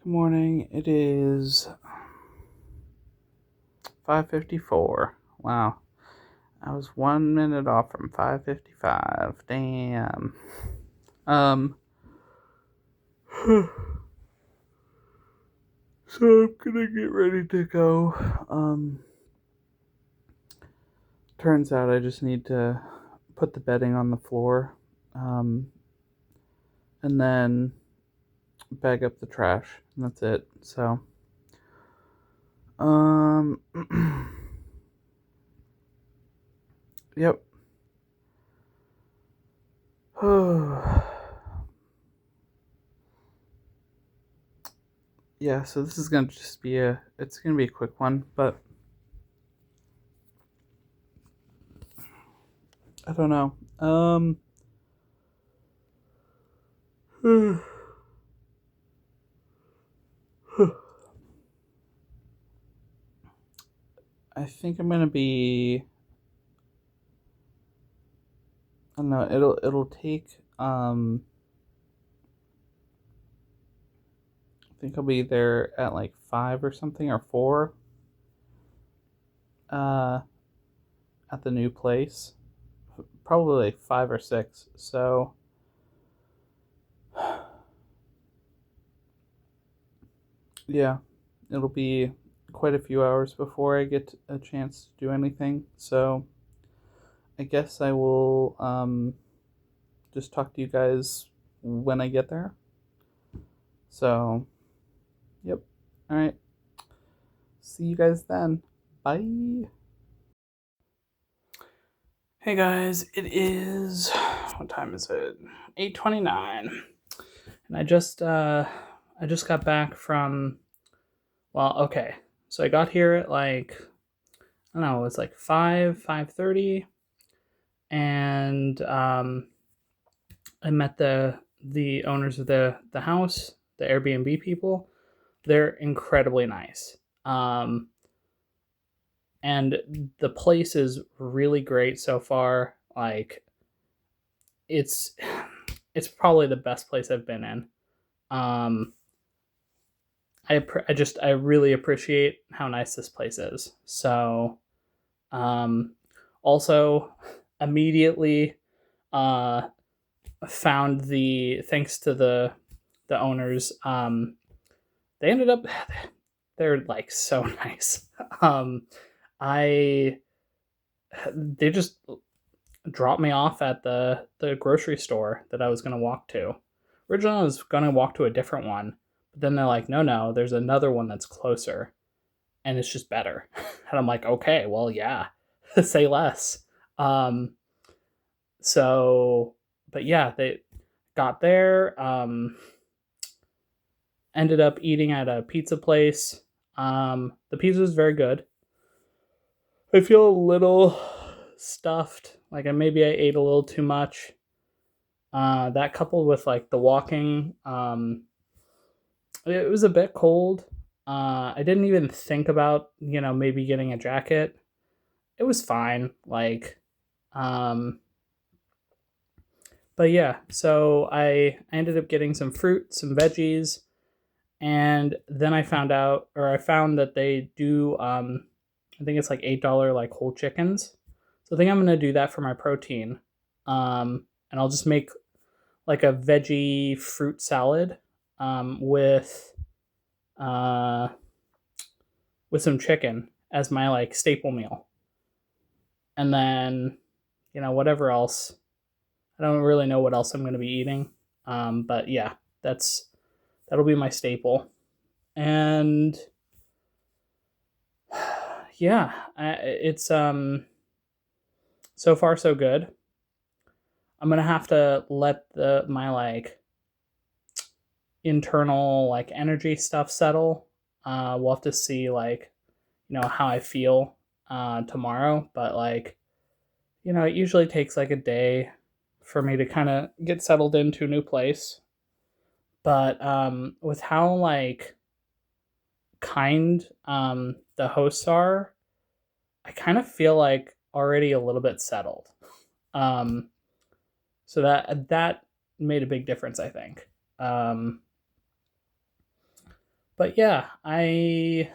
Good morning. It is 5:54. Wow. I was 1 minute off from 5:55. Damn. Um so I'm gonna get ready to go. Turns out I just need to put the bedding on the floor. Um and then bag up the trash. And that's it. So um yep. Yeah, so this is gonna just be it's gonna be a quick one, but I don't know. I think I'm gonna be. I don't know. It'll take. I think I'll be there at like 5 or something, or 4. Uh, at the new place, probably like 5 or 6. So yeah, it'll be quite a few hours before I get a chance to do anything. So I guess I will just talk to you guys when I get there. So yep. All right. See you guys then. Bye. Hey guys, it is what time is it? 8:29. And I just got back from okay. So I got here at like I don't know, it was like 5:30 and I met the owners of the house, the Airbnb people. They're incredibly nice. And the place is really great so far. Like it's it's probably the best place I've been in. Um, I really appreciate how nice this place is. So, um, also immediately uh found the thanks to the owners. They ended up they're like so nice. Um, I they just dropped me off at the grocery store that I was gonna walk to. Originally, I was gonna walk to a different one, but then they're like, no, there's another one that's closer, and it's just better. And I'm like, okay, well, yeah, say less. Um, so, but yeah, they got there. Ended up eating at a pizza place. The pizza was very good. I feel a little stuffed. Like maybe I ate a little too much. That coupled with like the walking, it was a bit cold. I didn't even think about maybe getting a jacket. It was fine. Um, but yeah. So I ended up getting some fruit, some veggies, and then I found that they do. I think it's like $8 like whole chickens. So I think I'm gonna do that for my protein. And I'll just make like a veggie fruit salad with uh, with some chicken as my like staple meal, and then whatever else. I don't really know what else I'm going to be eating, but yeah, that'll be my staple, and yeah, it's so far so good. I'm gonna have to let the my like internal like energy stuff settle. We'll have to see like how I feel tomorrow, but like it usually takes like a day for me to kind of get settled into a new place. But with how like kind the hosts are, I kind of feel like already a little bit settled. Um, so that made a big difference, I think. Um, But yeah, I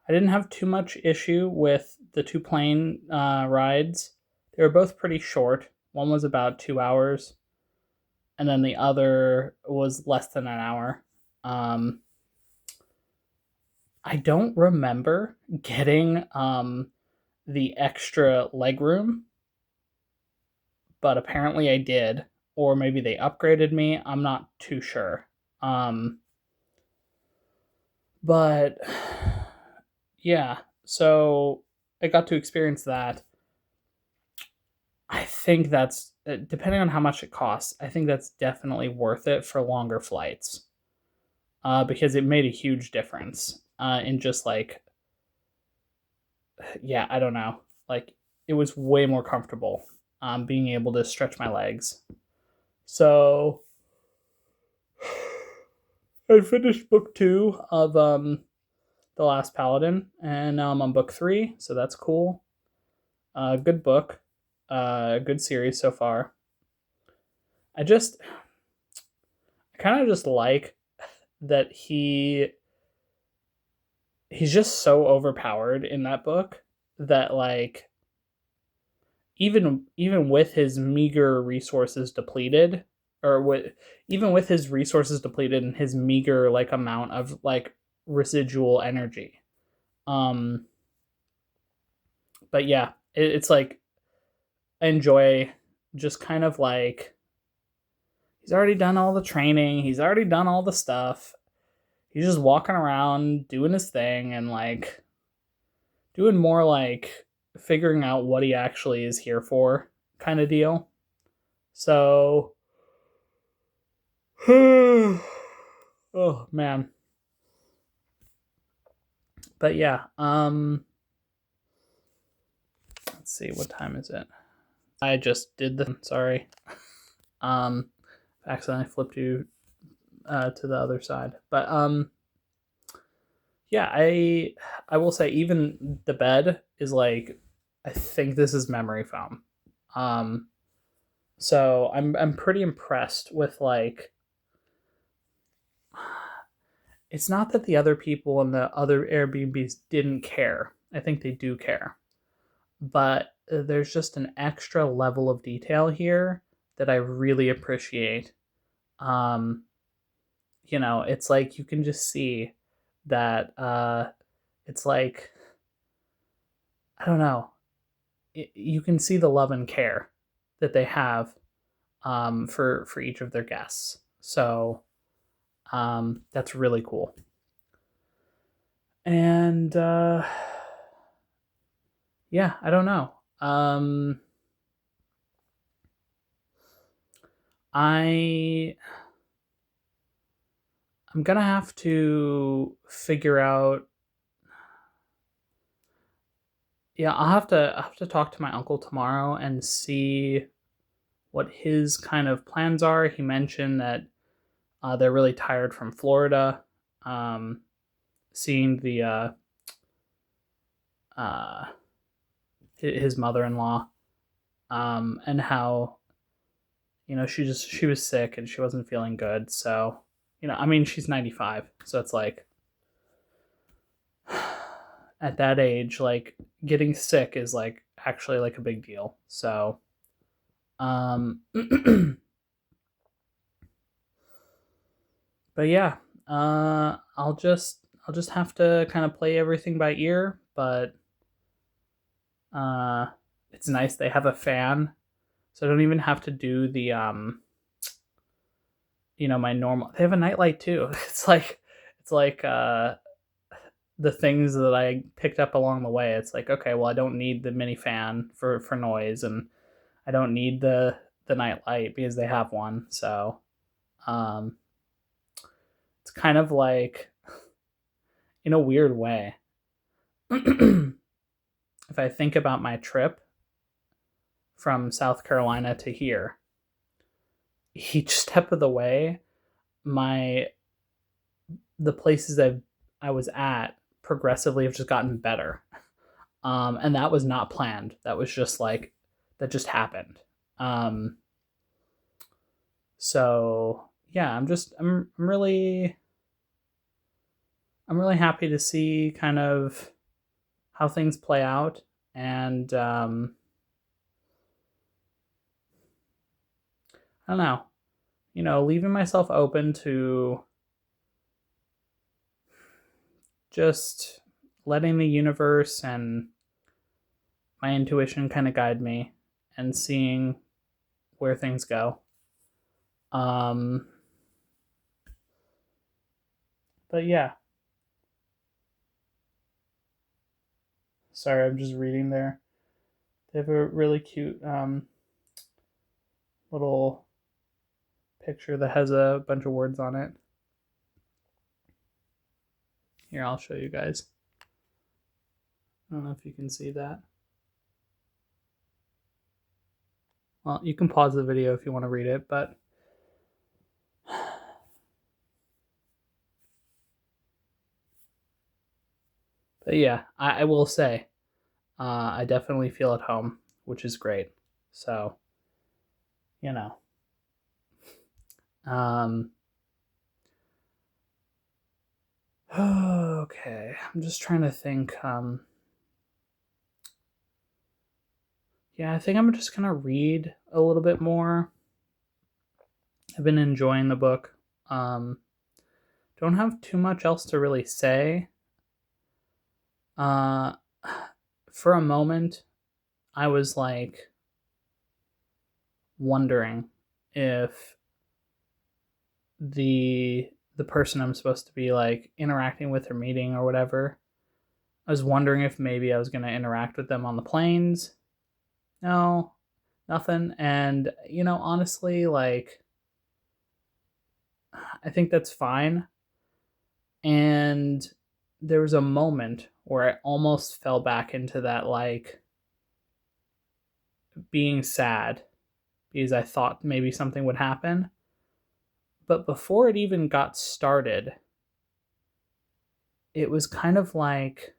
didn't have too much issue with the two plane rides. They were both pretty short. One was about 2 hours, and then the other was less than an hour. Um, I don't remember getting the extra legroom, but apparently I did, or maybe they upgraded me. I'm not too sure. Um, but yeah, so I got to experience that. I think that's depending on how much it costs. I think that's definitely worth it for longer flights, because it made a huge difference in just like, yeah, I don't know, like it was way more comfortable, being able to stretch my legs. So I finished book two of The Last Paladin, and now I'm on book three, so that's cool. Good book, good series so far. I just, I kind of just like that he's just so overpowered in that book that like even with his meager resources depleted, or with even with his resources depleted and his meager like amount of like residual energy, um but yeah, it's like I enjoy just kind of like he's already done all the training, he's already done all the stuff, he's just walking around doing his thing and like doing more like figuring out what he actually is here for kind of deal. So, oh man. But yeah, let's see, what time is it? I just did the sorry. Um accidentally flipped you to the other side. But yeah, I will say even the bed is like I think this is memory foam. Um so I'm pretty impressed with like it's not that the other people in the other Airbnbs didn't care. I think they do care. But there's just an extra level of detail here that I really appreciate. Um, it's like you can just see that it's like I don't know. You can see the love and care that they have for each of their guests. So that's really cool. And yeah, I don't know. I I'm gonna have to figure out. Yeah, I'll have to talk to my uncle tomorrow and see what his kind of plans are. He mentioned that they're really tired from Florida, um, seeing the uh, his mother-in-law, and how she was sick and she wasn't feeling good. So I mean she's 95, so it's like at that age, like getting sick is like actually like a big deal. So um but yeah, I'll just have to kind of play everything by ear, but uh it's nice they have a fan, so I don't even have to do the my normal. They have a nightlight too. It's like the things that I picked up along the way. It's like, okay, well I don't need the mini fan for noise, and I don't need the night light because they have one. So um it's kind of like in a weird way. If I think about my trip from South Carolina to here, each step of the way, my the places I was at progressively have just gotten better. And that was not planned. That was just like that just happened. Um, so yeah, I'm really I'm really happy to see kind of how things play out, and I don't know, leaving myself open to just letting the universe and my intuition kind of guide me and seeing where things go. Um, but yeah, sorry, I'm just reading there. They have a really cute little picture that has a bunch of words on it. Here, I'll show you guys. I don't know if you can see that. Well, you can pause the video if you want to read it, but yeah, I will say, I definitely feel at home, which is great. So, you know, um, okay, I'm just trying to think. Yeah, I think I'm just gonna read a little bit more. I've been enjoying the book. Don't have too much else to really say. Uh, for a moment, I was like wondering if the person I'm supposed to be like interacting with or meeting or whatever, I was wondering if maybe I was gonna interact with them on the planes. No, nothing. And honestly, like I think that's fine. And there was a moment where I almost fell back into that like being sad because I thought maybe something would happen. But before it even got started, it was kind of like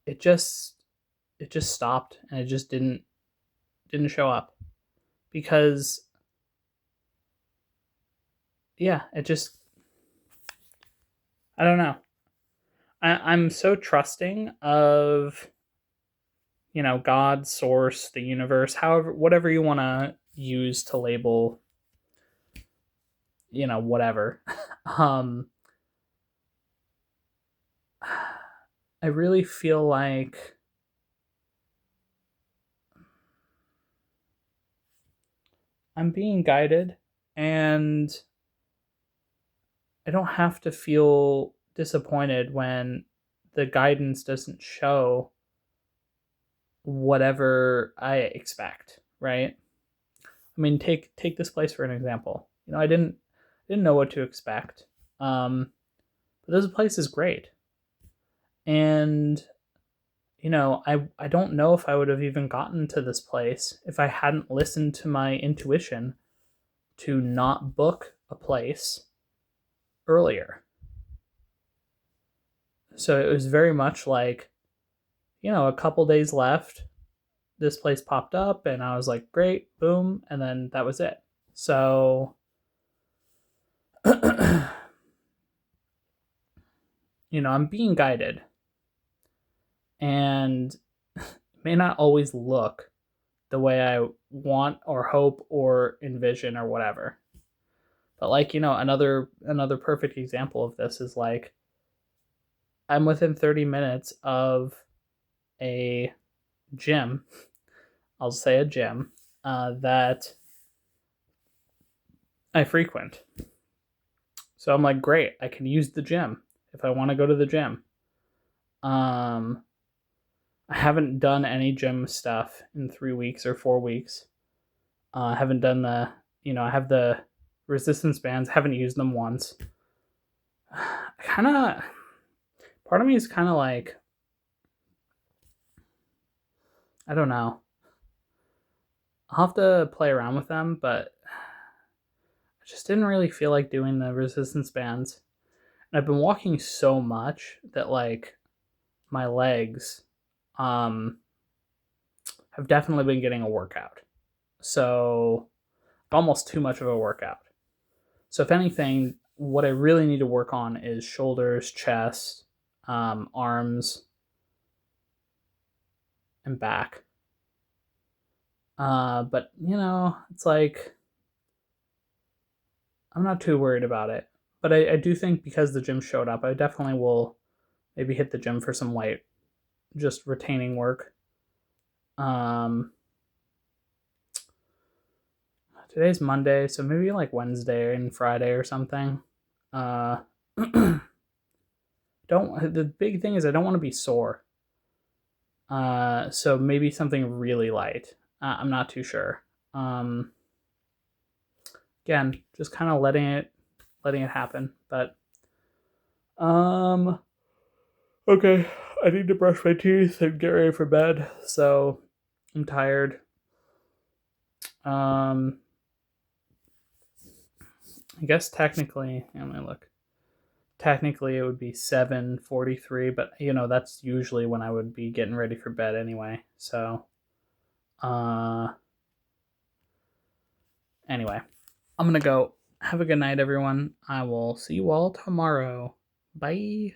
it just it just stopped and it just didn't show up because yeah, it just I don't know. I'm so trusting of God, source, the universe, however, whatever you want to use to label, whatever. um, I really feel like I'm being guided, and I don't have to feel disappointed when the guidance doesn't show whatever I expect, right? I mean, take this place for an example. I didn't know what to expect. But this place is great. And I don't know if I would have even gotten to this place if I hadn't listened to my intuition to not book a place earlier. So it was very much like, a couple days left, this place popped up, and I was like, great, boom, and then that was it. So, I'm being guided, and it may not always look the way I want or hope or envision or whatever. But like, another perfect example of this is like I'm within 30 minutes of a gym. I'll say a gym that I frequent. So I'm like, great, I can use the gym if I want to go to the gym. I haven't done any gym stuff in 3 weeks or 4 weeks. I haven't done I have the resistance bands, haven't used them once. Kind of, part of me is kind of like, I don't know. I'll have to play around with them, but I just didn't really feel like doing the resistance bands. And I've been walking so much that like my legs have definitely been getting a workout. So almost too much of a workout. So if anything, what I really need to work on is shoulders, chest, arms, and back. But it's like I'm not too worried about it. But I do think because the gym showed up, I definitely will maybe hit the gym for some light, just retaining work. Um, Today's Monday, so maybe like Wednesday and Friday or something. Uh, don't The big thing is I don't want to be sore. So maybe something really light. I'm not too sure. Um, Again, just kind of letting it happen. But um, okay, I need to brush my teeth and get ready for bed. So I'm tired. Um, I guess technically, let me look. Technically, it would be 7:43, but that's usually when I would be getting ready for bed anyway. So, uh, anyway, I'm gonna go. Have a good night, everyone. I will see you all tomorrow. Bye.